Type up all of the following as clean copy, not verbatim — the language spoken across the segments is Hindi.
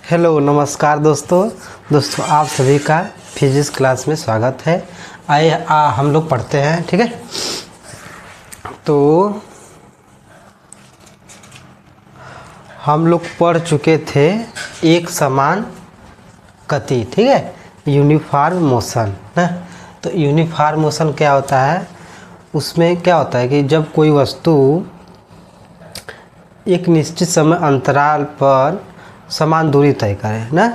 हेलो नमस्कार दोस्तों आप सभी का फिजिक्स क्लास में स्वागत है। आइए हम लोग पढ़ते हैं, ठीक है। तो हम लोग पढ़ चुके थे एक समान गति, ठीक है, यूनिफॉर्म मोशन ना। तो यूनिफॉर्म मोशन क्या होता है, उसमें क्या होता है कि जब कोई वस्तु एक निश्चित समय अंतराल पर समान दूरी तय करे ना।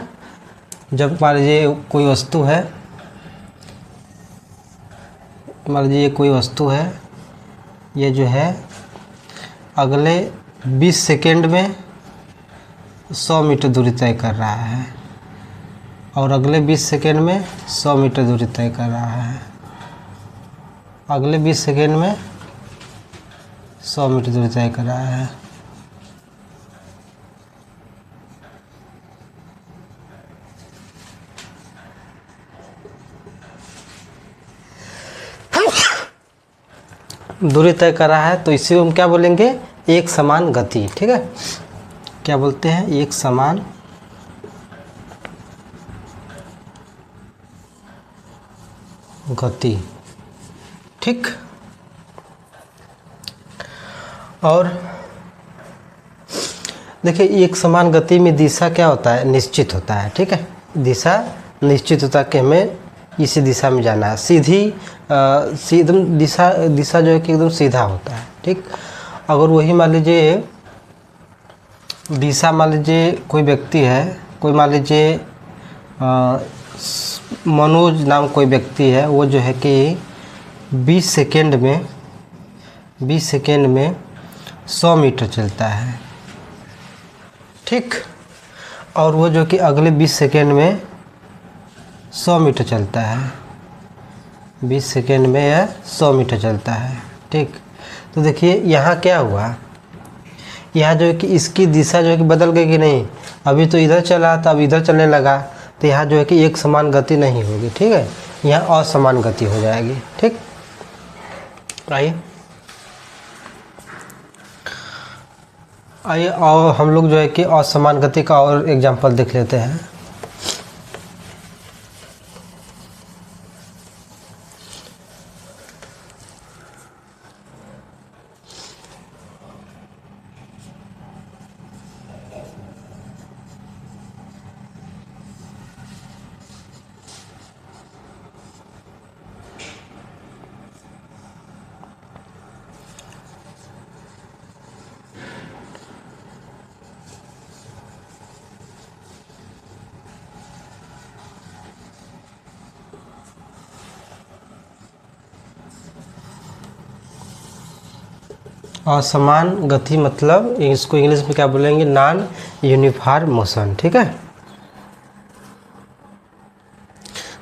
जब मान लीजिए कोई वस्तु है, मान लीजिए कोई वस्तु है, ये जो है अगले 20 सेकेंड में 100 मीटर दूरी तय कर रहा है और अगले 20 सेकेंड में 100 मीटर दूरी तय कर रहा है, अगले 20 सेकेंड में 100 मीटर दूरी तय कर रहा है। दूरी तय कर रहा है, तो इसी को हम क्या बोलेंगे, एक समान गति, ठीक है। क्या बोलते हैं, एक समान गति, ठीक। और देखिए एक समान गति में दिशा क्या होता है, निश्चित होता है, ठीक है। दिशा निश्चित होता है कि हमें इसी दिशा में जाना है, सीधी एकदम दिशा जो है कि एकदम सीधा होता है, ठीक। अगर वही मान लीजिए दिशा, मान लीजिए कोई व्यक्ति है, कोई मान लीजिए मनोज नाम कोई व्यक्ति है, वो जो है कि 20 सेकेंड में 100 मीटर चलता है, ठीक। और वो जो कि अगले 20 सेकेंड में 100 मीटर चलता है, 20 सेकेंड में यह 100 मीटर चलता है, ठीक। तो देखिए यहाँ क्या हुआ, यहाँ जो है कि इसकी दिशा जो है कि बदल गई कि नहीं। अभी तो इधर चला था, अब इधर चलने लगा, तो यहाँ जो है कि एक समान गति नहीं होगी, ठीक है, यहाँ असमान गति हो जाएगी, ठीक। आइए और हम लोग जो है कि असमान गति का और एग्जाम्पल देख लेते हैं। असमान गति मतलब इसको इंग्लिश में क्या बोलेंगे, नॉन यूनिफॉर्म मोशन, ठीक है।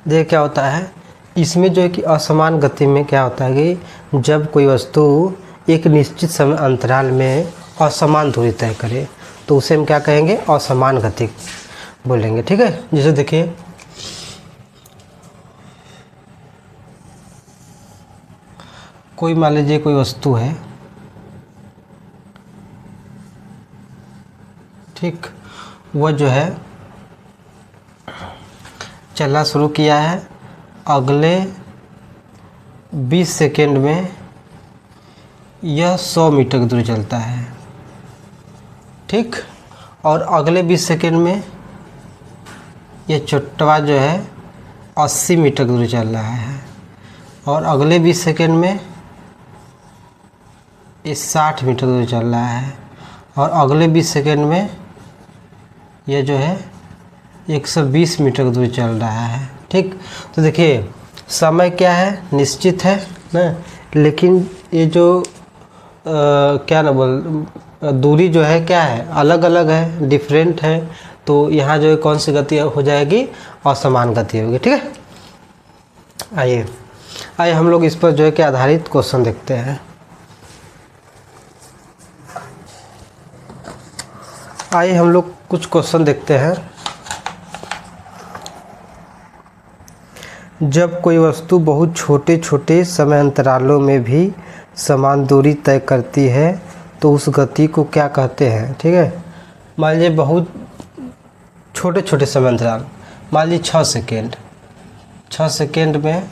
देखिए क्या होता है इसमें जो है कि असमान गति में क्या होता है कि जब कोई वस्तु एक निश्चित समय अंतराल में असमान दूरी तय करे तो उसे हम क्या कहेंगे, असमान गति बोलेंगे, ठीक है। जैसे देखिए कोई मान लीजिए कोई वस्तु है, ठीक, वह जो है चलना शुरू किया है, अगले 20 सेकेंड में यह 100 मीटर की दूरी चलता है, ठीक। और अगले 20 सेकेंड में यह चुट्टा जो है 80 मीटर की दूरी चल रहा है और अगले 20 सेकेंड में ये 60 मीटर दूरी चल रहा है और अगले 20 सेकेंड में यह जो है 120 मीटर की दूरी चल रहा है, ठीक। तो देखिए समय क्या है, निश्चित है ना, लेकिन ये जो क्या ना दूरी जो है क्या है, अलग अलग है, डिफरेंट है। तो यहाँ जो है कौन सी गति हो जाएगी, असमान गति होगी, ठीक है। आइए हम लोग इस पर जो है कि आधारित क्वेश्चन देखते हैं। आइए हम लोग कुछ क्वेश्चन देखते हैं। जब कोई वस्तु बहुत छोटे छोटे समय अंतरालों में भी समान दूरी तय करती है तो उस गति को क्या कहते हैं, ठीक है। मान लीजिए बहुत छोटे छोटे समय अंतराल, मान लीजिए 6 सेकेंड, 6 सेकेंड में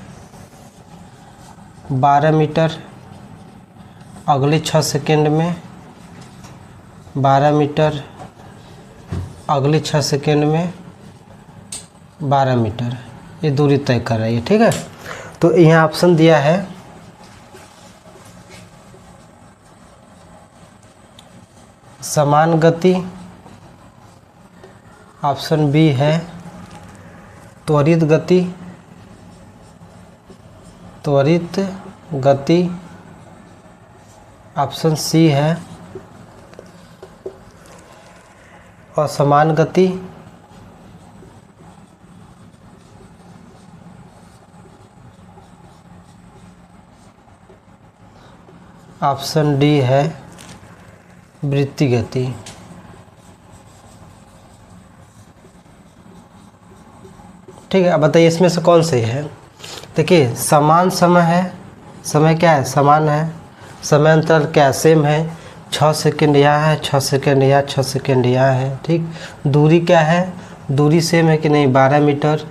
12 मीटर, अगले 6 सेकेंड में 12 मीटर, अगले 6 सेकेंड में 12 मीटर, ये दूरी तय कर रही है। ठीक है, तो यहाँ ऑप्शन दिया है समान गति, ऑप्शन बी है त्वरित गति, त्वरित गति, ऑप्शन सी है असमान गति, ऑप्शन डी है वृत्ति गति। ठीक है, अब बताइए इसमें से कौन सही है। देखिए समान समय है, समय क्या है, समान है, समय अंतराल क्या है, सेम है, 6 सेकेंड यहाँ है, 6 सेकेंड यहाँ, 6 सेकेंड यहाँ है। ठीक, दूरी क्या है, दूरी सेम है कि नहीं, 12 मीटर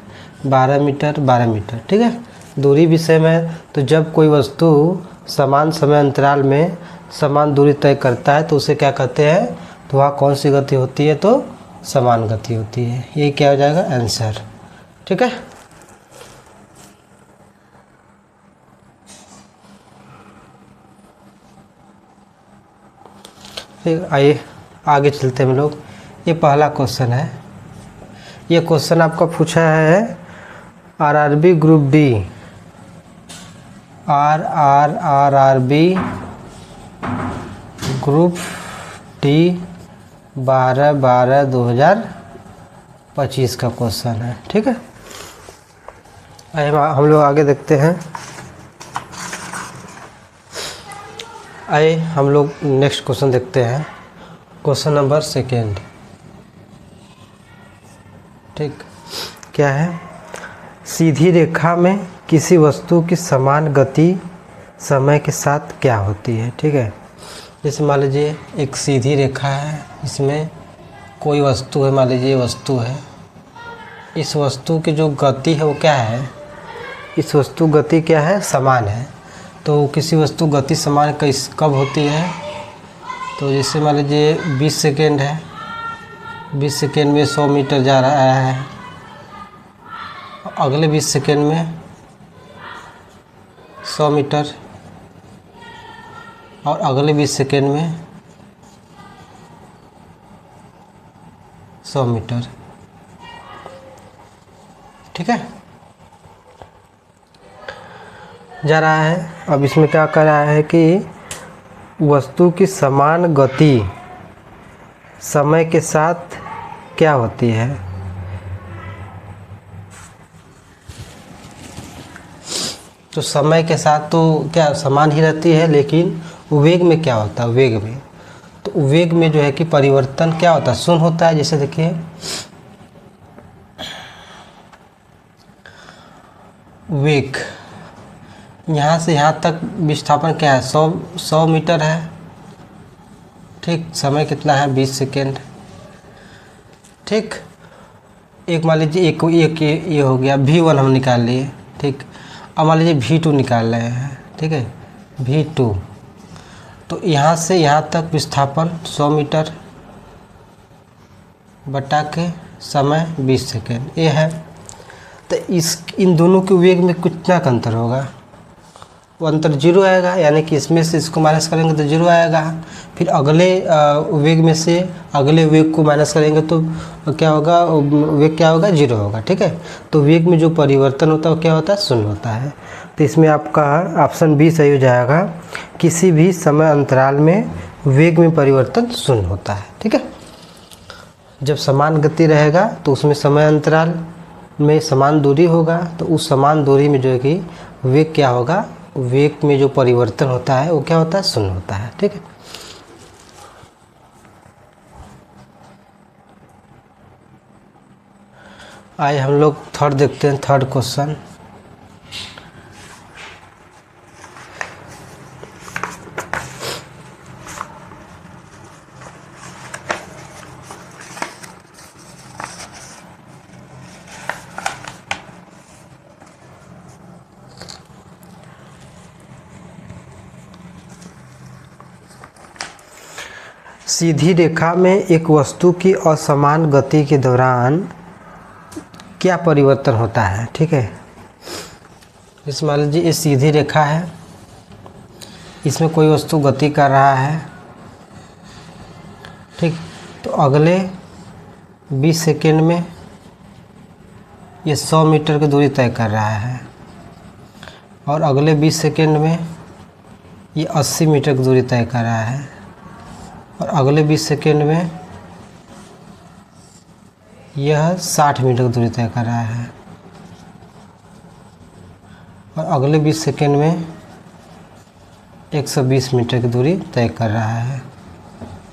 12 मीटर 12 मीटर। ठीक है, दूरी भी सेम है। तो जब कोई वस्तु समान समय अंतराल में समान दूरी तय करता है तो उसे क्या कहते हैं, तो वहाँ कौन सी गति होती है, तो समान गति होती है। ये क्या हो जाएगा आंसर। ठीक है, फिर आइए आगे चलते हैं हम लोग। ये पहला क्वेश्चन है, ये क्वेश्चन आपका पूछा है RRB group D, RRB group D 12/12/2025 का क्वेश्चन है। ठीक है, आइए हम लोग आगे देखते हैं। आइए हम लोग नेक्स्ट क्वेश्चन देखते हैं, क्वेश्चन नंबर 2। ठीक, क्या है, सीधी रेखा में किसी वस्तु की समान गति समय के साथ क्या होती है। ठीक है, जैसे मान लीजिए एक सीधी रेखा है, इसमें कोई वस्तु है, मान लीजिए वस्तु है, इस वस्तु की जो गति है वो क्या है, इस वस्तु गति क्या है, समान है। तो किसी वस्तु गति समान कब होती है, तो जैसे मान लीजिए 20 सेकेंड है, 20 सेकेंड में 100 मीटर जा रहा है, अगले 20 सेकेंड में 100 मीटर, और अगले 20 सेकेंड में 100 मीटर। ठीक है, जा रहा है। अब इसमें क्या कर रहा है कि वस्तु की समान गति समय के साथ क्या होती है। तो समय के साथ तो क्या समान ही रहती है, लेकिन वेग में क्या होता है, वेग में, तो वेग में जो है कि परिवर्तन क्या होता है, शून्य होता है। जैसे देखिए वेग यहाँ से यहाँ तक विस्थापन क्या है, 100 मीटर है। ठीक, समय कितना है, 20 सेकेंड। ठीक, एक मान लीजिए एक ये हो गया, V1 हम निकाल लिए। ठीक, अब मान लीजिए V2 निकाल रहे हैं। ठीक है, V2, तो यहाँ से यहाँ तक विस्थापन 100 मीटर बटा के समय 20 सेकेंड, ये है। तो इन दोनों के वेग में कितना का अंतर होगा, वो अंतर 0 आएगा, यानी कि इसमें से इसको माइनस करेंगे तो 0 आएगा। फिर अगले वेग में से अगले वेग को माइनस करेंगे तो क्या होगा, वेग क्या होगा, 0 होगा। ठीक है, तो वेग में जो परिवर्तन होता है वो क्या होता है, शून्य होता है। तो इसमें आपका ऑप्शन बी सही हो जाएगा, किसी भी समय अंतराल में वेग में परिवर्तन शून्य होता है। ठीक है, जब समान गति रहेगा तो उसमें समय अंतराल में समान दूरी होगा, तो उस समान दूरी में जो है कि वेग क्या होगा, वेग में जो परिवर्तन होता है वो क्या होता है, शून्य होता है। ठीक है, आइए हम लोग थर्ड देखते हैं, थर्ड क्वेश्चन। सीधी रेखा में एक वस्तु की असमान गति के दौरान क्या परिवर्तन होता है। ठीक है, इस मान लीजिए ये सीधी रेखा है, इसमें कोई वस्तु गति कर रहा है। ठीक, तो अगले 20 सेकेंड में ये 100 मीटर की दूरी तय कर रहा है और अगले 20 सेकेंड में ये 80 मीटर की दूरी तय कर रहा है और अगले 20 सेकेंड में यह 60 मीटर की दूरी तय कर रहा है और अगले 20 सेकेंड में 120 मीटर की दूरी तय कर रहा है।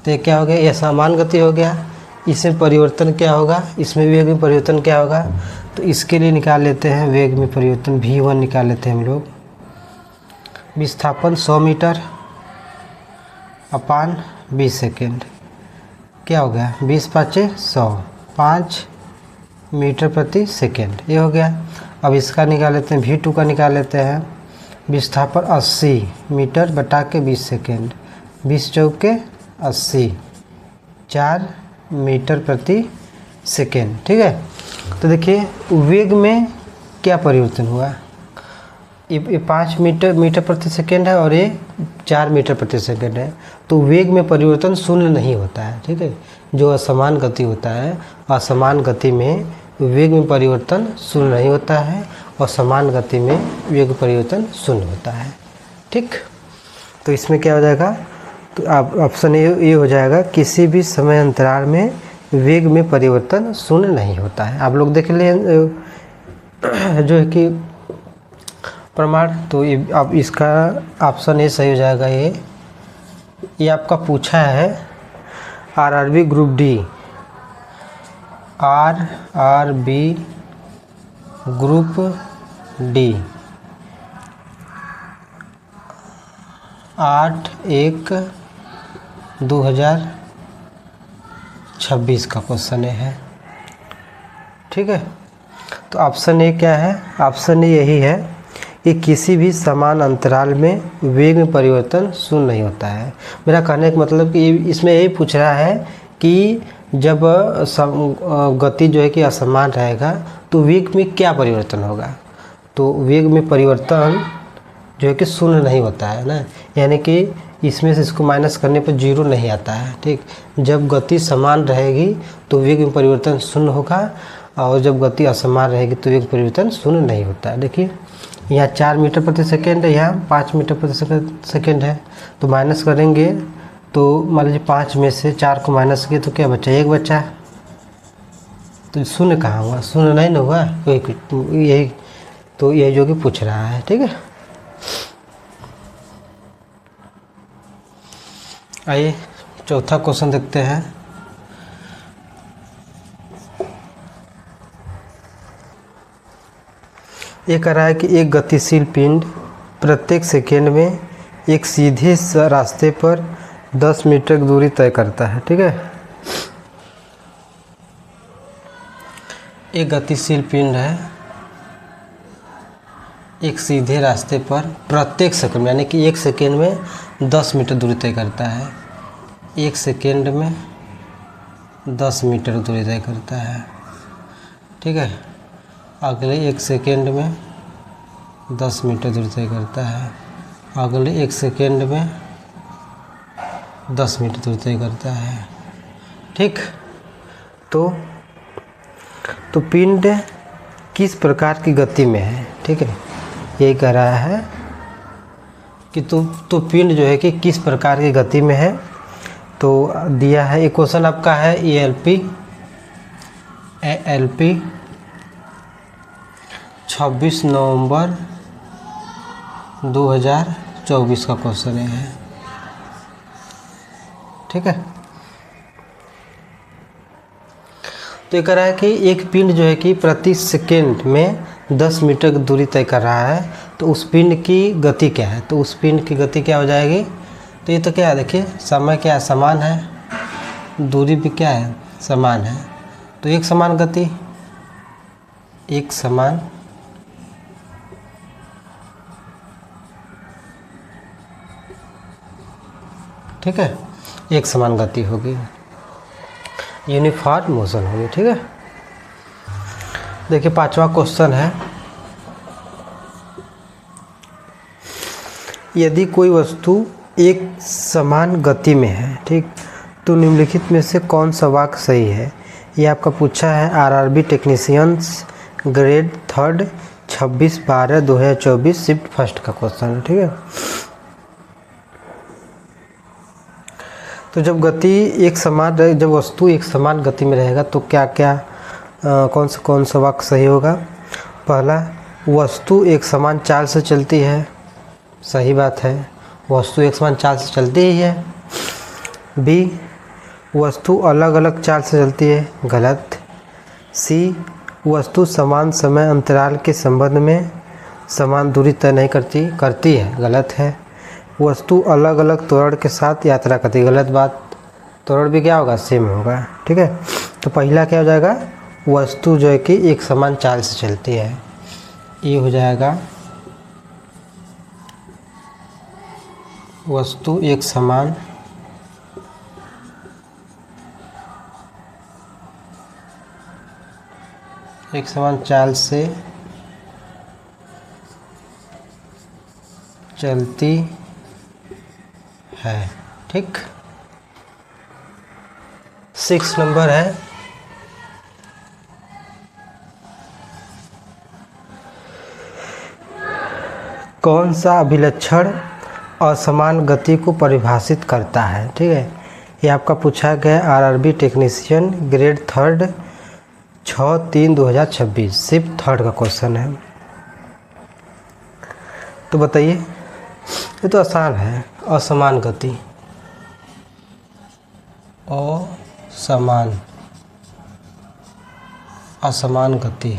तो ये क्या हो गया, यह समान गति हो गया। इसमें परिवर्तन क्या होगा, इसमें वेग में परिवर्तन क्या होगा, तो इसके लिए निकाल लेते हैं वेग में परिवर्तन v1 निकाल लेते हैं हम लोग। विस्थापन 100 मीटर अपान 20 सेकेंड क्या हो गया, 20 पाँचे 100, 5 मीटर प्रति सेकेंड ये हो गया। अब इसका निकाल लेते हैं v2 का निकाल लेते हैं। विस्थापन 80 मीटर बटा के 20 सेकेंड, 20 चौके 80, 4 मीटर प्रति सेकेंड। ठीक है, तो देखिए वेग में क्या परिवर्तन हुआ, ये 5 मीटर प्रति सेकेंड है और ये 4 मीटर प्रति सेकेंड है। तो वेग में परिवर्तन शून्य नहीं होता है। ठीक है, जो असमान गति होता है, असमान गति में वेग में परिवर्तन शून्य नहीं होता है और समान गति में वेग परिवर्तन शून्य होता है। ठीक, तो इसमें क्या हो जाएगा, तो आप ऑप्शन ये हो जाएगा, किसी भी समय अंतराल में वेग में परिवर्तन शून्य नहीं होता है। आप लोग देख लें जो है कि प्रमाण, तो ये अब इसका ऑप्शन ए सही हो जाएगा। ये आपका पूछा है RRB group D, RRB group D 8/1/2026 का क्वेश्चन है। ठीक है, तो ऑप्शन ए क्या है, ऑप्शन ए यही है कि किसी भी समान अंतराल में वेग में परिवर्तन शून्य नहीं होता है। मेरा कहने का मतलब कि इसमें यही पूछ रहा है कि जब गति जो है कि असमान रहेगा तो वेग में क्या परिवर्तन होगा। तो वेग में परिवर्तन जो है कि शून्य नहीं होता है ना, यानी कि इसमें से इसको माइनस करने पर 0 नहीं आता है। ठीक, जब गति समान रहेगी तो वेग में परिवर्तन शून्य होगा और जब गति असमान रहेगी तो वेग परिवर्तन शून्य नहीं होता है। देखिए यहाँ 4 मीटर प्रति सेकेंड है, यहाँ 5 मीटर प्रति सेकेंड है, तो माइनस करेंगे तो मान लीजिए 5 में से 4 को माइनस किए तो क्या बचा, 1 बचा। तो शून्य कहाँ हुआ, शून्य नहीं ना हुआ, यही तो यही जो कि पूछ रहा है। ठीक है, आइए चौथा क्वेश्चन देखते हैं। ये कह रहा है कि एक गतिशील पिंड प्रत्येक सेकेंड में एक सीधे रास्ते पर 10 मीटर की दूरी तय करता है। ठीक है, एक गतिशील पिंड है, एक सीधे रास्ते पर प्रत्येक सेकंड यानी कि 1 सेकेंड में 10 मीटर दूरी तय करता है। 1 सेकेंड में 10 मीटर दूरी तय करता है। ठीक है, अगले 1 सेकेंड में 10 मीटर दूरी तय करता है, अगले 1 सेकेंड में 10 मीटर दूरी तय करता है। ठीक, तो पिंड किस प्रकार की गति में है। ठीक है, यही कह रहा है कि तो पिंड जो है कि किस प्रकार की गति में है। तो दिया है, एक क्वेश्चन आपका है एएलपी 26 नवंबर 2024 का क्वेश्चन है। ठीक है, तो ये कह रहा है कि एक पिंड जो है कि प्रति सेकेंड में 10 मीटर की दूरी तय कर रहा है, तो उस पिंड की गति क्या है। तो उस पिंड की गति क्या हो जाएगी, तो ये तो क्या है, देखिए समय क्या है, समान है, दूरी भी क्या है, समान है, तो एक समान गति, एक समान ठीक है। एक समान गति होगी, यूनिफॉर्म मोशन होगी। ठीक है, देखिए 5वां क्वेश्चन है, यदि कोई वस्तु एक समान गति में है, ठीक, तो निम्नलिखित में से कौन सा वाक्य सही है। ये आपका पूछा है RRB technicians grade 3 26/12/2024 shift first का क्वेश्चन है। ठीक है, तो जब जब वस्तु एक समान गति में रहेगा तो क्या क्या कौन सा वाक्य सही होगा। पहला, वस्तु एक समान चाल से चलती है, सही बात है, वस्तु एक समान चाल से चलती ही है। बी, वस्तु अलग अलग चाल से चलती है, गलत। सी, वस्तु समान समय अंतराल के संबंध में समान दूरी तय नहीं करती है, गलत है। वस्तु अलग अलग त्वरण के साथ यात्रा करती है, गलत बात, त्वरण भी क्या होगा, सेम होगा। ठीक है, तो पहला क्या हो जाएगा, वस्तु जो है कि एक समान चाल से चलती है, ये हो जाएगा वस्तु एक समान चाल से चलती है। ठीक, 6 नंबर है, कौन सा अभिलक्षण असमान गति को परिभाषित करता है। ठीक है, ये आपका पूछा गया RRB technician grade 3 6/3/2026 shift third का क्वेश्चन है। तो बताइए, ये तो आसान है, असमान गति, असमान गति,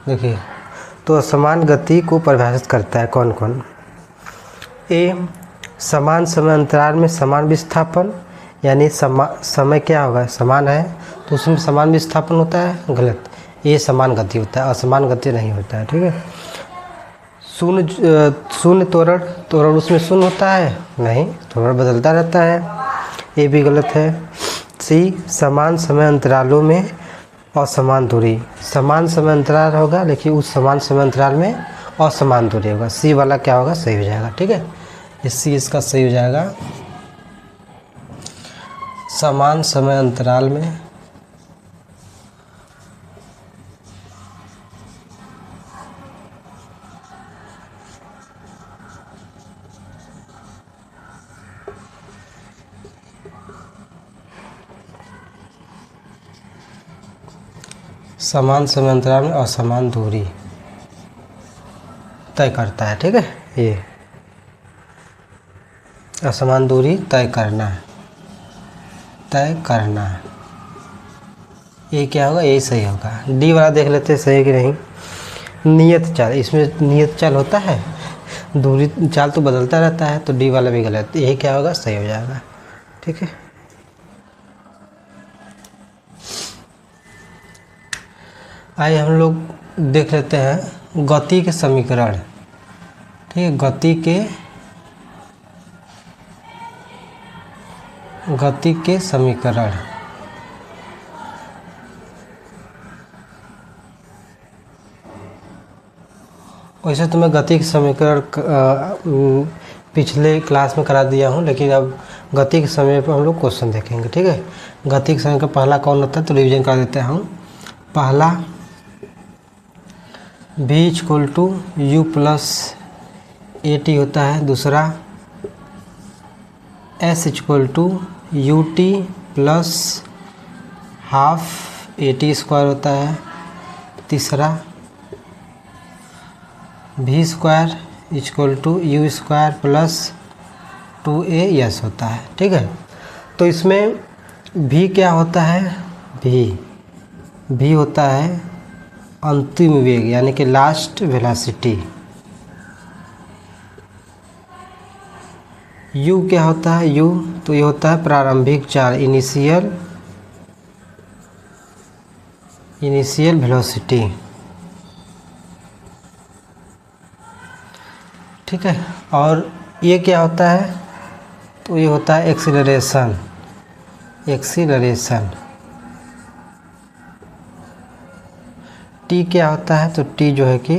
देखिए, तो असमान गति को परिभाषित करता है कौन कौन। ए, समान समय अंतराल में समान विस्थापन, यानी समय क्या होगा, समान है तो उसमें समान विस्थापन होता है, गलत, ये समान गति होता है, असमान गति नहीं होता है। ठीक है, शून्य त्वरण उसमें शून्य होता है, नहीं, त्वरण बदलता रहता है, ये भी गलत है। सी, समान समय अंतरालों में असमान दूरी, समान समय अंतराल होगा लेकिन उस समान समय अंतराल में असमान दूरी होगा, सी वाला क्या होगा, सही हो जाएगा। ठीक है, इसी इसका सही हो जाएगा, समान समय अंतराल में असमान दूरी तय करता है। ठीक है, ये असमान दूरी तय करना, ये क्या होगा, यही सही होगा। डी वाला देख लेते हैं सही है कि नहीं। नियत चाल, इसमें नियत चाल होता है, दूरी चाल तो बदलता रहता है, तो डी वाला भी गलत, यही क्या होगा, सही हो जाएगा। ठीक है, आइए हम लोग देख लेते हैं गति के समीकरण। ठीक है, गति के समीकरण, वैसे तो मैं गति के समीकरण पिछले क्लास में करा दिया हूँ, लेकिन अब गति के समय पर हम लोग क्वेश्चन देखेंगे। ठीक है, गति के समय का पहला कौन होता है, तो रिवीजन कर देते हैं हम। पहला v = u + at होता है। दूसरा s = ut + ½ at² होता है। तीसरा v² = u² + 2as होता है। ठीक है, तो इसमें v क्या होता है, v होता है अंतिम वेग, यानी कि लास्ट वेलोसिटी। u क्या होता है, u तो ये होता है प्रारंभिक चाल, इनिशियल वेलोसिटी। ठीक है। और ये क्या होता है, तो ये होता है एक्सीलरेशन। टी क्या होता है, तो टी जो है कि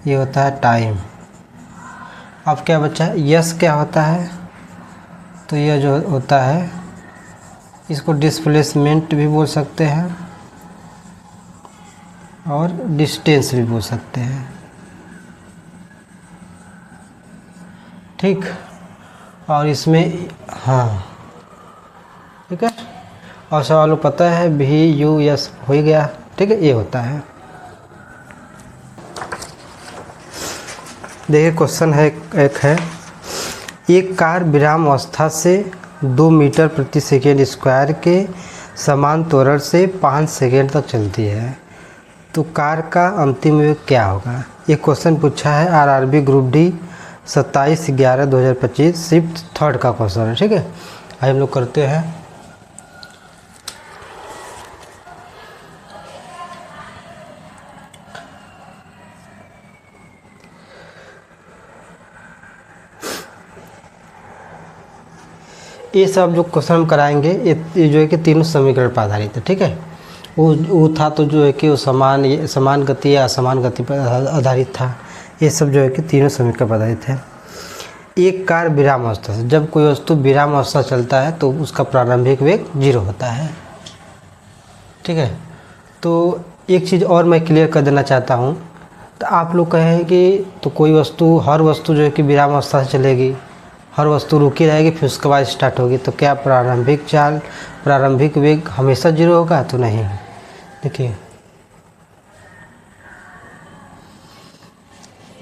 ये होता है टाइम। अब क्या बचा, यस क्या होता है, तो यह जो होता है इसको डिस्प्लेसमेंट भी बोल सकते हैं और डिस्टेंस भी बोल सकते हैं। ठीक, और इसमें हाँ ठीक है। और सवाल को पता है भी यू यस हो ही गया। ठीक है, ये होता है। देखिए क्वेश्चन है, एक है, एक कार विराम अवस्था से 2 मीटर प्रति सेकेंड स्क्वायर के समान त्वरण से 5 सेकेंड तक चलती है, तो कार का अंतिम वेग क्या होगा। ये क्वेश्चन पूछा है RRB group D 27/11/2025 shift 3rd का क्वेश्चन है। ठीक है, आइए हम लोग करते हैं। ये सब जो क्वेश्चन हम कराएंगे ये जो है कि तीनों समीकरण पर आधारित है। ठीक है, वो था तो जो है कि वो समान गति या असमान गति पर आधारित था। ये सब जो है कि तीनों समीकरण पर आधारित है। एक कार विराम अवस्था से, जब कोई वस्तु विराम अवस्था चलता है तो उसका प्रारंभिक वेग 0 होता है। ठीक है, तो एक चीज़ और मैं क्लियर कर देना चाहता हूँ। तो आप लोग कहें कि तो कोई वस्तु, हर वस्तु जो है कि विराम अवस्था से चलेगी, हर वस्तु रुकी रहेगी फिर उसके बाद स्टार्ट होगी, तो क्या प्रारंभिक वेग हमेशा 0 होगा, तो नहीं। देखिए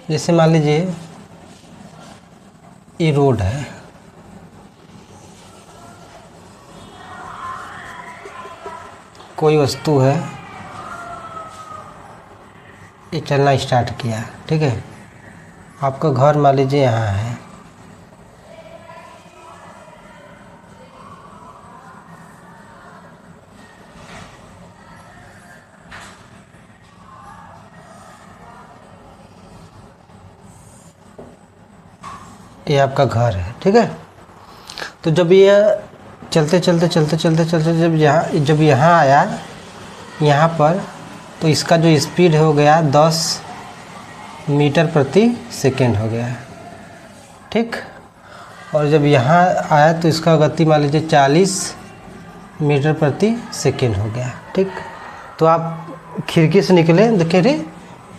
जैसे मान लीजिए ये रोड है, कोई वस्तु है, ये चलना स्टार्ट किया। ठीक है, आपका घर मान लीजिए यहाँ है, ये आपका घर है। ठीक है, तो जब ये चलते जब यहाँ आया यहाँ पर, तो इसका जो स्पीड हो गया 10 मीटर प्रति सेकेंड हो गया। ठीक, और जब यहाँ आया तो इसका गति मान लीजिए 40 मीटर प्रति सेकेंड हो गया। ठीक, तो आप खिड़की से निकले, देखे रे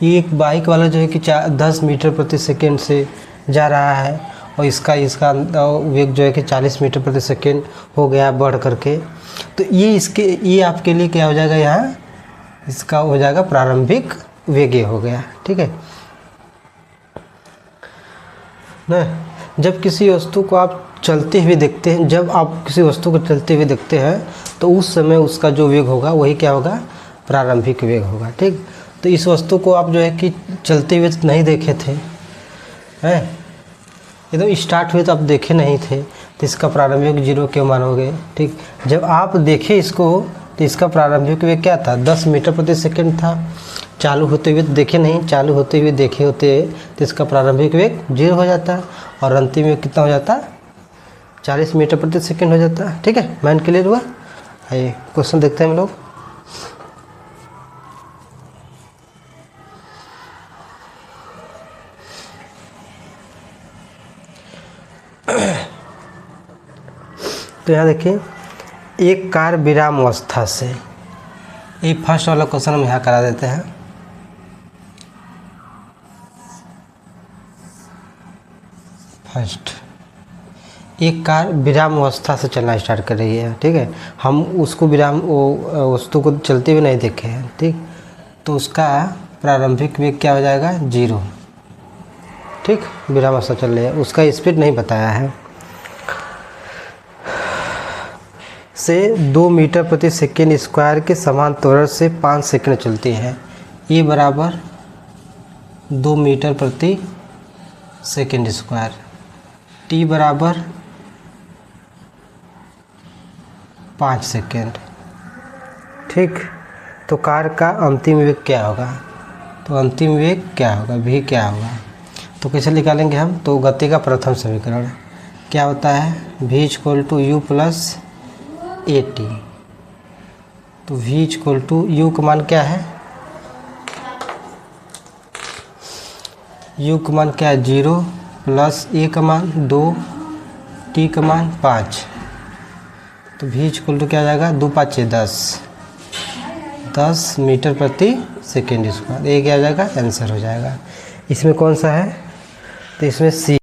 ये एक बाइक वाला जो है कि 10 मीटर प्रति सेकेंड से जा रहा है और इसका वेग जो है कि 40 मीटर प्रति सेकेंड हो गया बढ़ करके, तो ये आपके लिए क्या हो जाएगा, यहाँ इसका हो जाएगा प्रारंभिक वेग हो गया। ठीक है ना, जब किसी वस्तु को आप चलते हुए देखते हैं, जब आप किसी वस्तु को चलते हुए देखते हैं तो उस समय उसका जो वेग होगा वही क्या होगा, प्रारंभिक वेग होगा। ठीक, तो इस वस्तु को आप जो है कि चलते हुए नहीं देखे थे, हैं एकदम स्टार्ट हुए तो आप देखे नहीं थे, तो इसका प्रारंभिक 0 क्यों मानोगे। ठीक, जब आप देखे इसको तो इसका प्रारंभिक वेग क्या था, 10 मीटर प्रति सेकेंड था। चालू होते हुए देखे नहीं, चालू होते हुए देखे होते तो इसका प्रारंभिक वेग 0 हो जाता और अंतिम वेग कितना हो जाता, 40 मीटर प्रति सेकेंड हो जाता। ठीक है, माइंड क्लियर हुआ। आइए क्वेश्चन देखते हैं हम लोग। तो यहाँ देखिए, एक कार विराम अवस्था से, ये फर्स्ट वाला क्वेश्चन हम यहाँ करा देते हैं। फर्स्ट, एक कार विराम अवस्था से चलना स्टार्ट कर रही है। ठीक है, हम उसको वस्तु को चलते हुए नहीं देखे हैं। ठीक, तो उसका प्रारंभिक वेग क्या हो जाएगा, 0। ठीक, विराम अवस्था चल रही है, उसका स्पीड नहीं बताया है। से 2 मीटर प्रति सेकेंड स्क्वायर के समान त्वरण से 5 सेकंड चलती है। ये बराबर 2 मीटर प्रति सेकेंड स्क्वायर, टी बराबर 5 सेकेंड। ठीक, तो कार का अंतिम वेग क्या होगा, तो अंतिम वेग क्या होगा, भी क्या होगा, तो कैसे निकालेंगे हम? तो गति का प्रथम समीकरण क्या होता है? v equal to u plus a t. तो v इक्वल टू यू का मान क्या है? u का मान क्या है? 0 प्लस ए का मान 2, टी का मान 5। तो v इक्वल टू क्या आ जाएगा? 2 5 10 मीटर प्रति सेकेंड स्क्वायर। ये क्या आ जाएगा? आंसर हो जाएगा। इसमें कौन सा है? तो इसमें सी।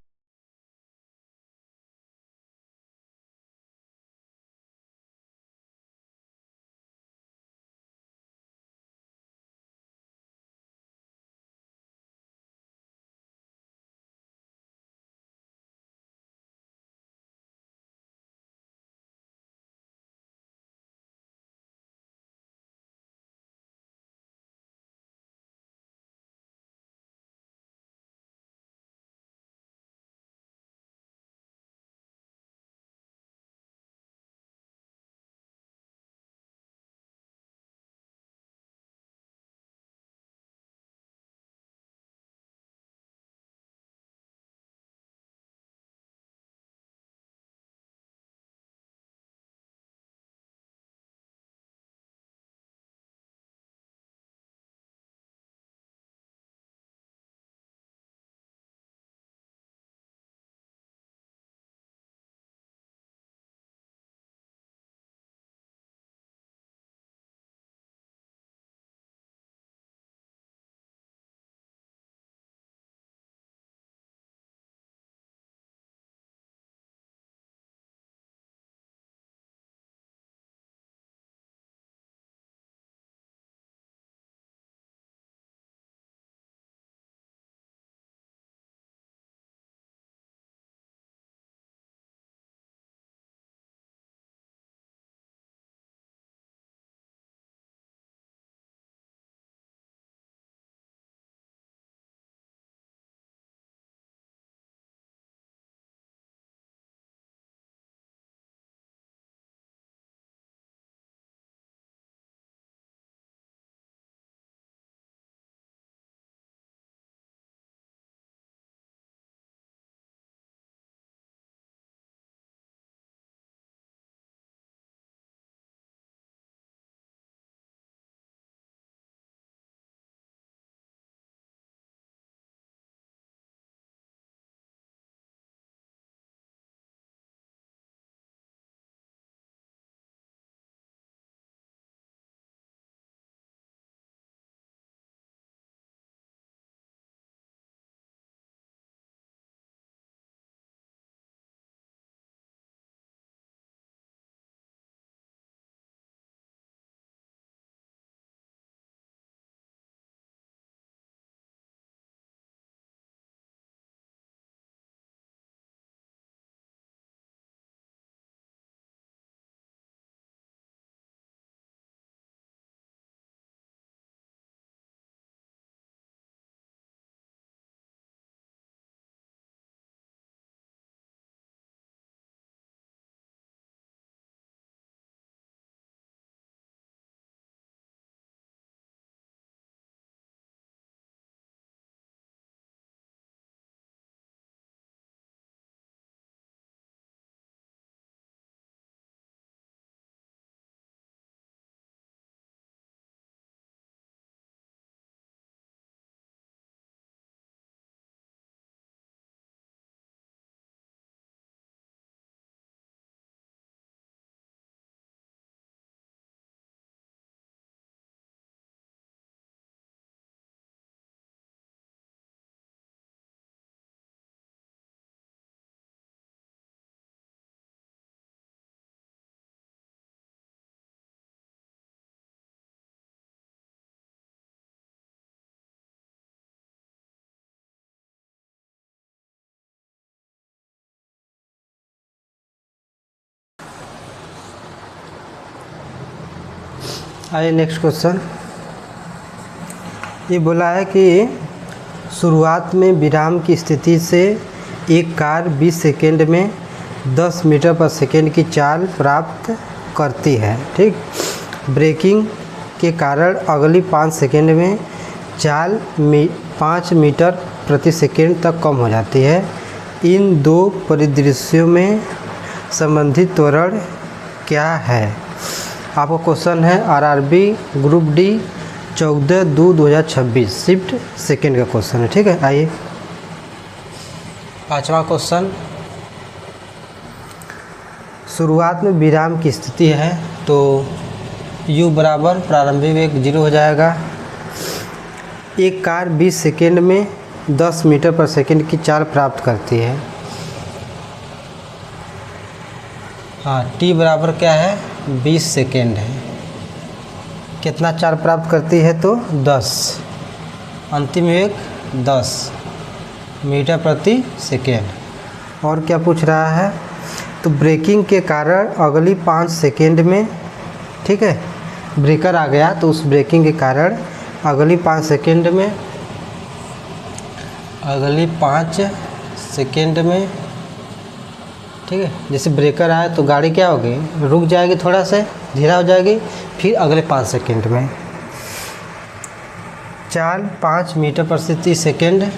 आइए नेक्स्ट क्वेश्चन। ये बोला है कि शुरुआत में विराम की स्थिति से एक कार 20 सेकेंड में 10 मीटर पर सेकेंड की चाल प्राप्त करती है। ठीक, ब्रेकिंग के कारण अगली 5 सेकेंड में चाल 5 मीटर प्रति सेकेंड तक कम हो जाती है। इन दो परिदृश्यों में संबंधित त्वरण क्या है? आपका क्वेश्चन है RRB group D 14/2/2026 shift second का क्वेश्चन है। ठीक है, आइए पांचवा क्वेश्चन। शुरुआत में विराम की स्थिति है तो u बराबर प्रारंभिक वेग 0 हो जाएगा। एक कार 20 सेकेंड में 10 मीटर पर सेकेंड की चाल प्राप्त करती है। हाँ, t बराबर क्या है? 20 सेकेंड है। कितना चाल प्राप्त करती है? तो 10। अंतिम वेग 10 मीटर प्रति सेकेंड। और क्या पूछ रहा है? तो ब्रेकिंग के कारण अगली 5 सेकेंड में, ठीक है, ब्रेकर आ गया तो उस ब्रेकिंग के कारण अगली 5 सेकेंड में, ठीक है, जैसे ब्रेकर आए तो गाड़ी क्या होगी? रुक जाएगी, थोड़ा सा धीरा हो जाएगी, फिर अगले 5 सेकेंड में चाल 5 मीटर प्रति सेकेंड।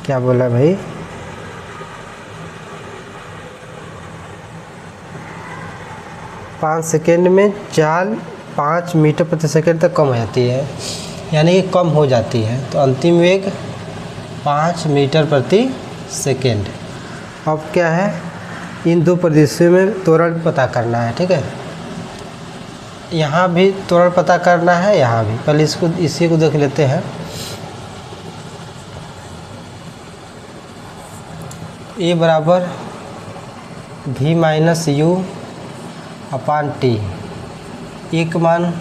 क्या बोला भाई? 5 सेकेंड में चाल 5 मीटर प्रति सेकेंड तक कम हो जाती है, यानी कि कम हो जाती है। तो अंतिम वेग 5 मीटर प्रति सेकेंड। अब क्या है? इन दो परिदृश्यों में त्वरण पता करना है। ठीक है, यहाँ भी त्वरण पता करना है, यहाँ भी। पहले इसी को देख लेते हैं। ए बराबर v minus u upon T. एक मान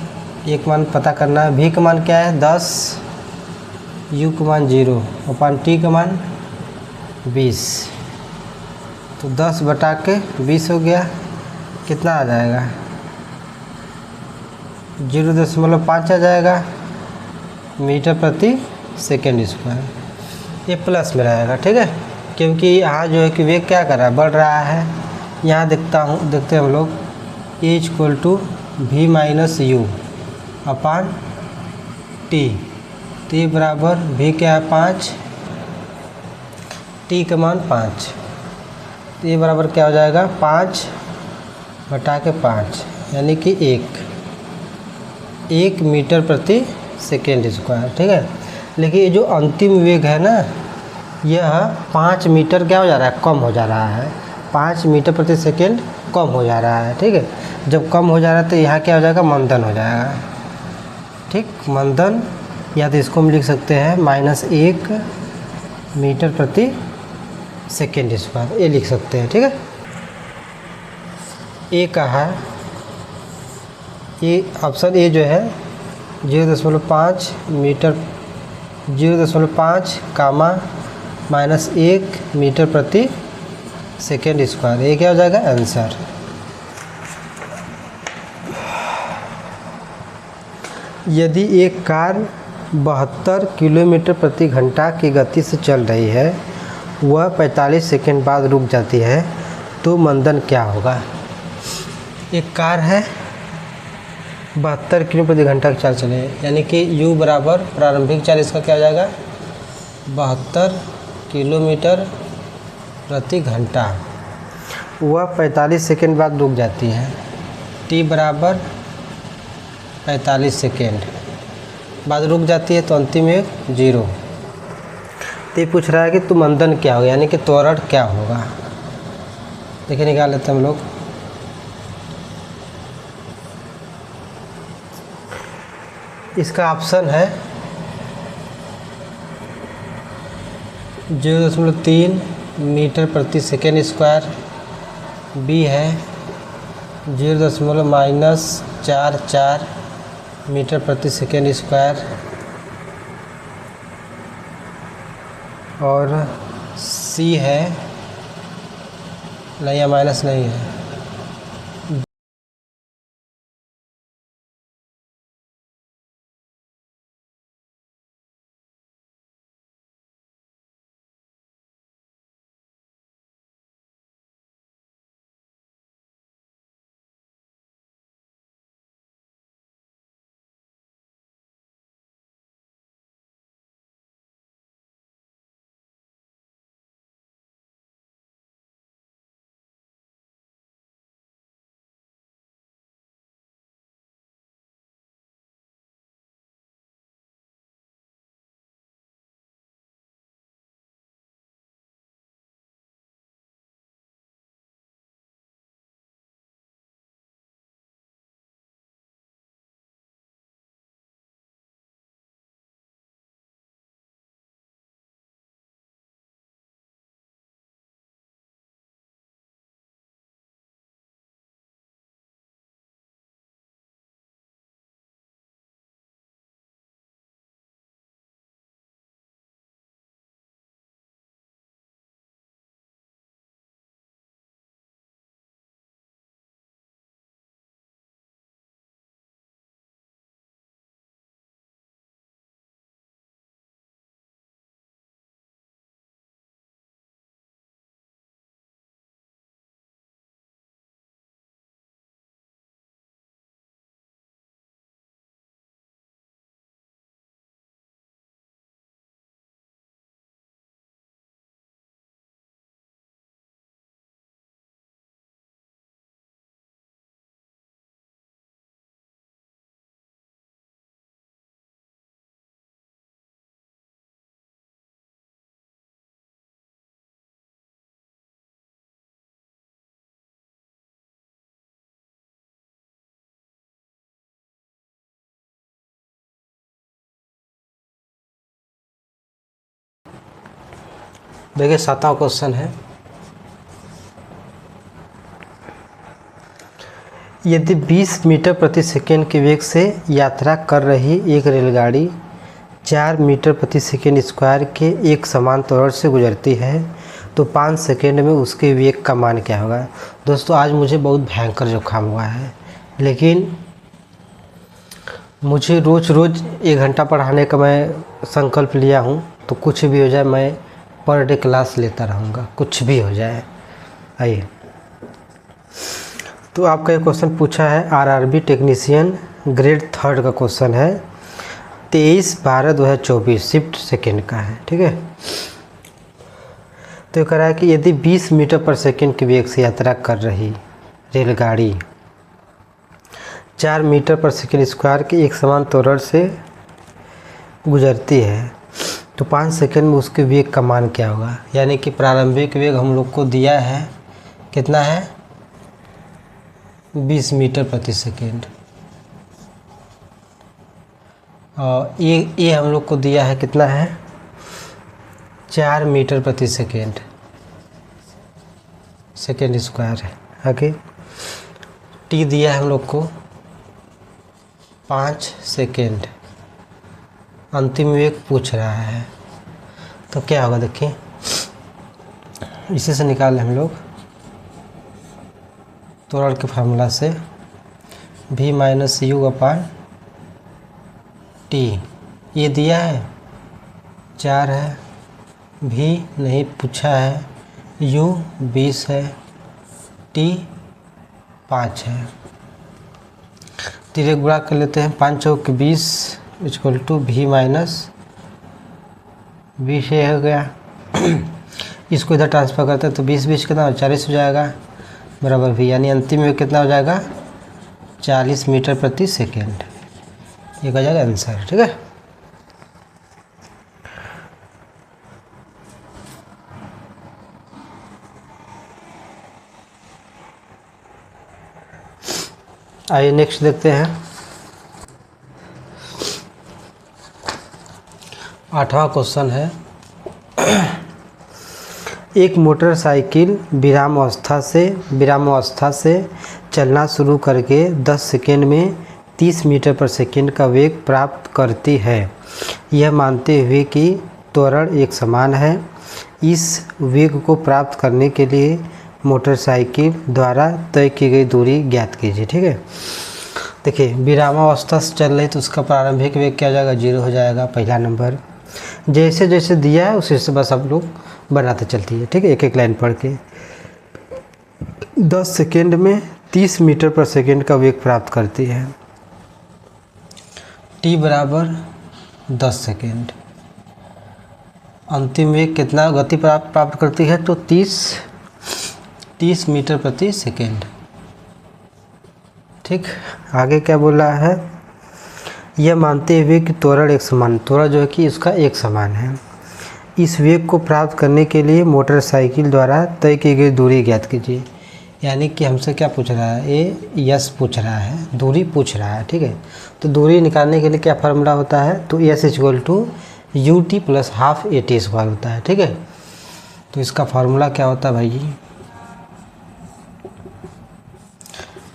पता करना है। v का मान क्या है? 10, u का मान 0 अपान t का मान 20। तो 10 बटा के 20 हो गया। कितना आ जाएगा? 0.5 आ जाएगा मीटर प्रति सेकेंड स्क्वायर। ये प्लस में रहेगा। ठीक है, क्योंकि यहाँ जो है कि वेग क्या कर रहा है? बढ़ रहा है। यहाँ देखते हैं हम लोग A equal to v minus u upon t. तो ये बराबर v क्या है? 5, t का मान 5। तो ये बराबर क्या हो जाएगा? 5 बटा के 5, यानी कि 1 मीटर प्रति सेकेंड स्क्वायर। ठीक है, लेकिन ये जो अंतिम वेग है ना, यह 5 मीटर क्या हो जा रहा है? कम हो जा रहा है। 5 मीटर प्रति सेकेंड कम हो जा रहा है। ठीक है, जब कम हो जा रहा है तो यहाँ क्या हो जाएगा? मंदन हो जाएगा। ठीक, मंदन, या तो इसको हम लिख सकते हैं -1 मीटर प्रति सेकेंड स्क्वायर, ये लिख सकते हैं। ठीक है, ए का है, ये ऑप्शन ए जो है 0.5 मीटर, 0.5 कामा -1 मीटर प्रति सेकेंड स्क्वायर। ये क्या हो जाएगा? आंसर। यदि एक कार 72 किलोमीटर प्रति घंटा की गति से चल रही है, वह 45 सेकेंड बाद रुक जाती है, तो मंदन क्या होगा? एक कार है 72 किलोमीटर प्रति घंटा की चाल चले, यानी कि u बराबर प्रारंभिक चाल इसका क्या हो जाएगा? 72 किलोमीटर प्रति घंटा। वह 45 सेकेंड बाद रुक जाती है। t बराबर 45 सेकेंड बाद रुक जाती है, तो अंतिम वेग 0। तो ये पूछ रहा है कि तो मंदन क्या होगा, यानी कि त्वरण क्या होगा? देखिए, निकाल लेते हैं हम लोग। इसका ऑप्शन है 0.3 मीटर प्रति सेकेंड स्क्वायर, बी है 0.44 मीटर प्रति सेकेंड स्क्वायर, और सी है, नहीं, या माइनस नहीं है, देखिए 7वां क्वेश्चन है, यदि 20 मीटर प्रति सेकंड के वेग से यात्रा कर रही एक रेलगाड़ी 4 मीटर प्रति सेकंड स्क्वायर के एक समान त्वरण से गुजरती है तो 5 सेकंड में उसके वेग का मान क्या होगा। दोस्तों आज मुझे बहुत भयंकर जुकाम हुआ है, लेकिन मुझे रोज़ 1 घंटा पढ़ाने का मैं संकल्प लिया हूँ, तो कुछ भी हो जाए मैं पर डे क्लास लेता रहूँगा, कुछ भी हो जाए। आइए, तो आपका एक क्वेश्चन पूछा है आरआरबी टेक्नीशियन ग्रेड 3 का क्वेश्चन है, 23/12/2024 शिफ्ट सेकेंड का है। ठीक है, तो ये कह रहा है कि यदि 20 मीटर पर सेकेंड के वेग से यात्रा कर रही रेलगाड़ी 4 मीटर पर सेकेंड स्क्वायर के एक समान त्वरण से गुजरती है तो 5 सेकेंड में उसके वेग का मान क्या होगा। यानी कि प्रारंभिक वेग हम लोग को दिया है, कितना है, 20 मीटर प्रति सेकेंड, और ये हम लोग को दिया है कितना है, 4 मीटर प्रति सेकेंड स्क्वायर है। आगे टी दिया है हम लोग को 5 सेकेंड, अंतिम वेग पूछ रहा है, तो क्या होगा देखिए, इसी से निकाल लें हम लोग त्वरण के फार्मूला से, v minus u upon T, ये दिया है 4 है, v नहीं पूछा है, u 20 है, t 5 है। तिरक गुणा कर लेते हैं, 5 चौक 20 इक्वल टू v माइनस 20 हो गया। इसको इधर ट्रांसफर करते हैं तो 20 कितना 40 हो जाएगा, बराबर v, यानी अंतिम में कितना हो जाएगा 40 मीटर प्रति सेकेंड, ये हो जाएगा आंसर। ठीक है, आइए नेक्स्ट देखते हैं, 8वां क्वेश्चन है, एक मोटरसाइकिल विरामावस्था से चलना शुरू करके 10 सेकेंड में 30 मीटर पर सेकेंड का वेग प्राप्त करती है, यह मानते हुए कि त्वरण एक समान है। इस वेग को प्राप्त करने के लिए मोटरसाइकिल द्वारा तय की गई दूरी ज्ञात कीजिए। ठीक है, देखिए विरामावस्था से चल रही तो उसका प्रारंभिक वेग क्या हो जाएगा, 0 हो जाएगा, पहला नंबर। जैसे जैसे दिया है उसी से बस आप लोग बनाते चलती है। ठीक है, एक एक लाइन पढ़ के 10 सेकेंड में 30 मीटर पर सेकेंड का वेग प्राप्त करती है, t बराबर 10 सेकेंड, अंतिम वेग कितना गति प्राप्त करती है, तो 30 मीटर प्रति सेकेंड। ठीक, आगे क्या बोला है, यह मानते हुए कि त्वरण एक समान, त्वरण जो है कि इसका एक समान है। इस वेग को प्राप्त करने के लिए मोटरसाइकिल द्वारा तय की गई दूरी ज्ञात कीजिए। यानी कि हमसे क्या पूछ रहा है, ये यस पूछ रहा है, दूरी पूछ रहा है। ठीक है, तो दूरी निकालने के लिए क्या फार्मूला होता है, तो s equal to u t plus half a t square होता है। ठीक है, तो इसका फार्मूला क्या होता है भाई,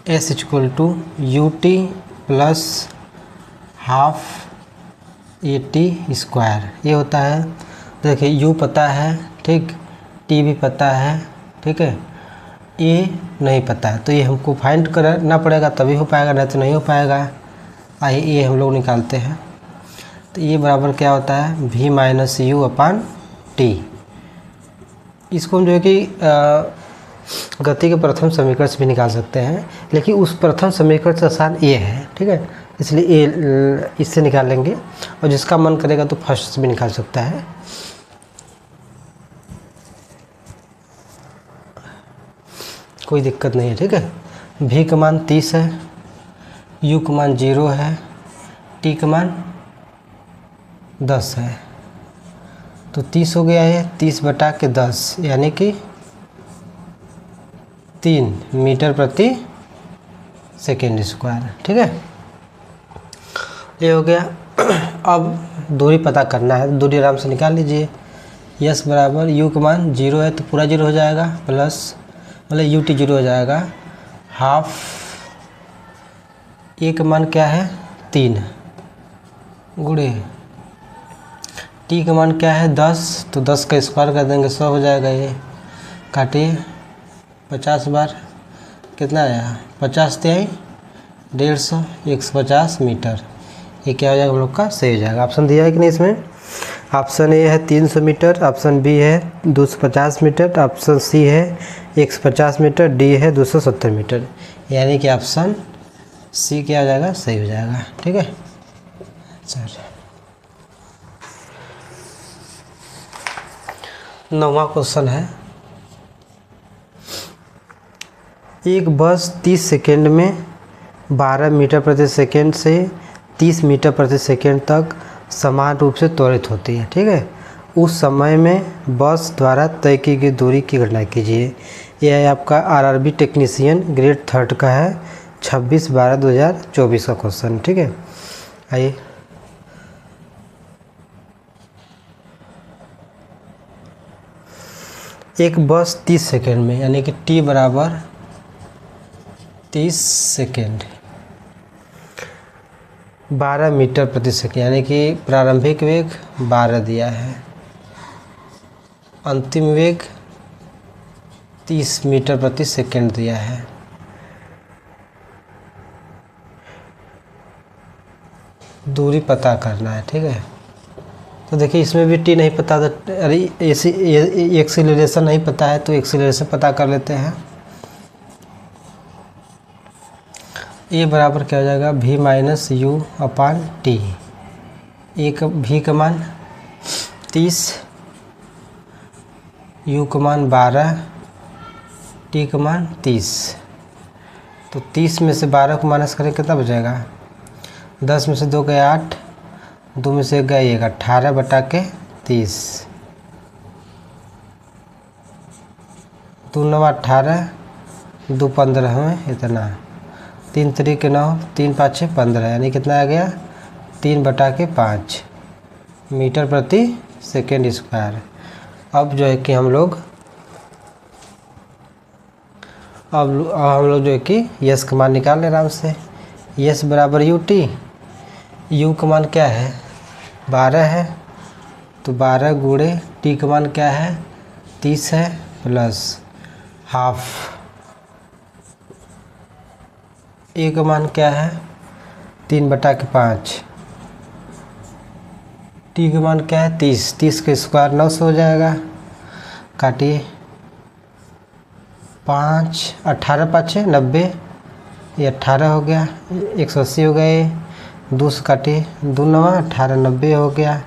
s equal to u t plus half a t square, ये होता है। देखिए यू पता है, ठीक, टी भी पता है, ठीक है, ए नहीं पता है, तो ये हमको फाइंड करना पड़ेगा तभी हो पाएगा, नहीं तो नहीं हो पाएगा। आइए ये हम लोग निकालते हैं, तो ये बराबर क्या होता है, v minus u upon T. इसको हम जो है कि गति के प्रथम समीकरण से भी निकाल सकते हैं, लेकिन उस प्रथम समीकरण से आसान ये है। ठीक है, इसलिए ये इससे निकाल लेंगे, और जिसका मन करेगा तो फर्स्ट से भी निकाल सकता है। कोई दिक्कत नहीं है। ठीक है, v का मान 30 है, u का मान 0 है, t का मान 10 है, तो 30 हो गया है, 30 बटा के 10 यानी कि 3 मीटर प्रति सेकेंड स्क्वायर। ठीक है, ये हो गया। अब दूरी पता करना है, दूरी आराम से निकाल लीजिए, यस बराबर यू का मान 0 है तो पूरा 0 हो जाएगा, प्लस मतलब यू टी 0 हो जाएगा, हाफ ए का मान क्या है 3 गुणे टी का मान क्या है 10, तो 10 का स्क्वायर कर देंगे 100 हो जाएगा। ये काटिए 50 बार कितना आया 50 तिहाई 150 150 मीटर। ये क्या हो जाएगा हम लोग का सही हो जाएगा। ऑप्शन दिया है कि नहीं इसमें? ऑप्शन ए है 300 मीटर, ऑप्शन बी है 250 मीटर, ऑप्शन सी है 150 मीटर, डी है 270 मीटर। यानी कि ऑप्शन सी क्या हो जाएगा सही हो जाएगा। ठीक है सर। 9वां क्वेश्चन है, एक बस 30 सेकेंड में 12 मीटर प्रति सेकेंड से 30 मीटर प्रति सेकेंड तक समान रूप से त्वरित होती है। ठीक है, उस समय में बस द्वारा तय की गई दूरी की गणना कीजिए। यह है आपका आरआरबी टेक्नीशियन ग्रेड 3 का है, 26/12/2024 का क्वेश्चन। ठीक है, आइए एक बस 30 सेकेंड में यानी कि टी बराबर 30 सेकेंड 12 मीटर प्रति सेकेंड यानी कि प्रारंभिक वेग 12 दिया है, अंतिम वेग 30 मीटर प्रति सेकेंड दिया है। दूरी पता करना है। ठीक है, तो देखिए इसमें भी टी नहीं पता था, अरे एक्सीलरेशन नहीं पता है तो एक्सीलरेशन पता कर लेते हैं। ए बराबर क्या हो जाएगा v minus u upon t. A का v का मान 30, u का मान 12, t का मान 30। तो 30 में से 12 को माइनस करें कितना बचेगा? 10 में से 2 गए 8, 2 में से 1 गए 1, 18 बटा के 30, 2 9 18, 2 15 में इतना, 3 3 9, 3 5 6 15 यानी कितना आ गया 3 बटा के 5 मीटर प्रति सेकेंड स्क्वायर। अब जो है कि हम लोग जो है कि यस का मान निकाल लें आराम से। यस बराबर यू टी, यू का मान क्या है 12 है तो 12 गुणे टी का मान क्या है 30 है, प्लस हाफ ए का मान क्या है 3 बटा के 5, टी का मान क्या है 30, 30 का स्क्वायर 900 हो जाएगा। काटिए 5 18 5 90, ये 18 हो गया, 180 हो गए, 2 से काटिए 2 9 18 90 हो गया,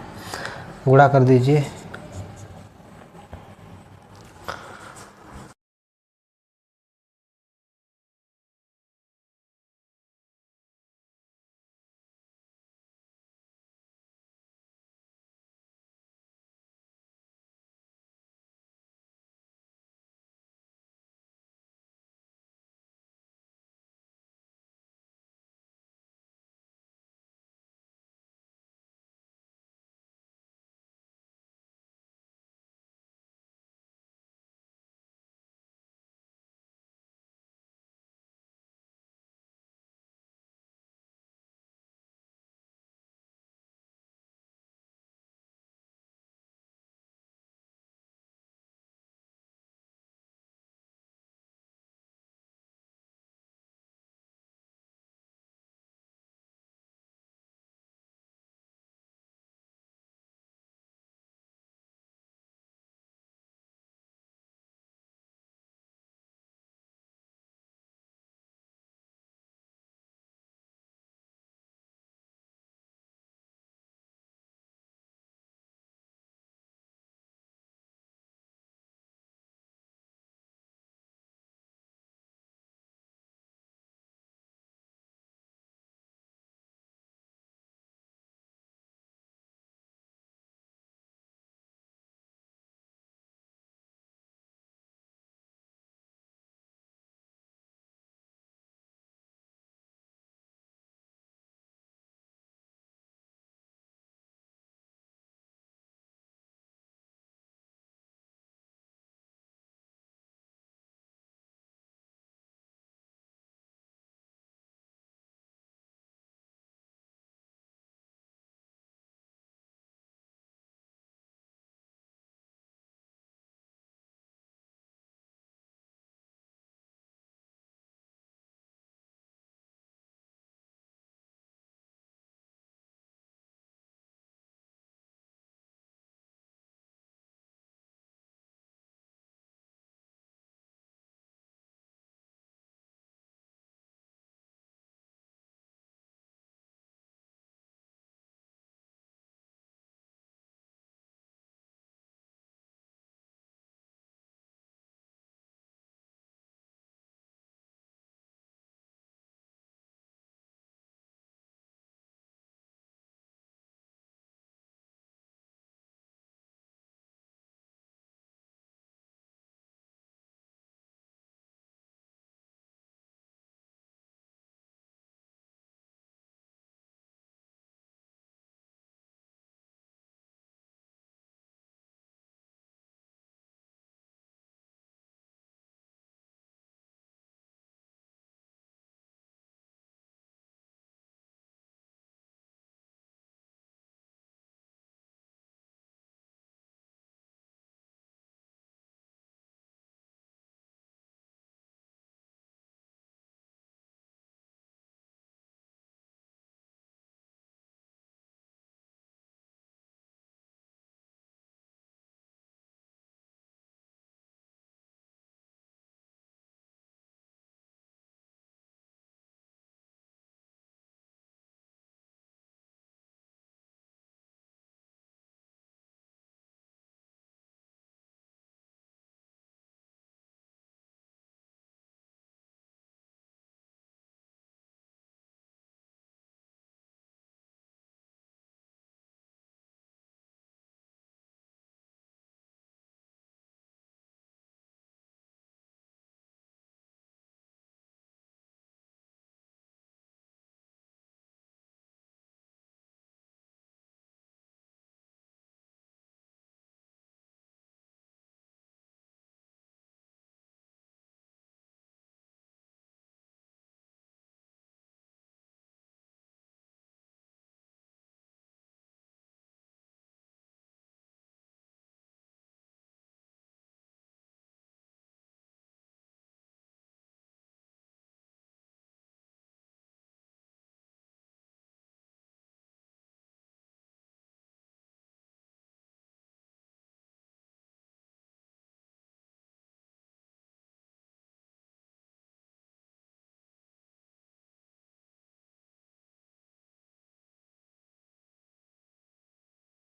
गुणा कर दीजिए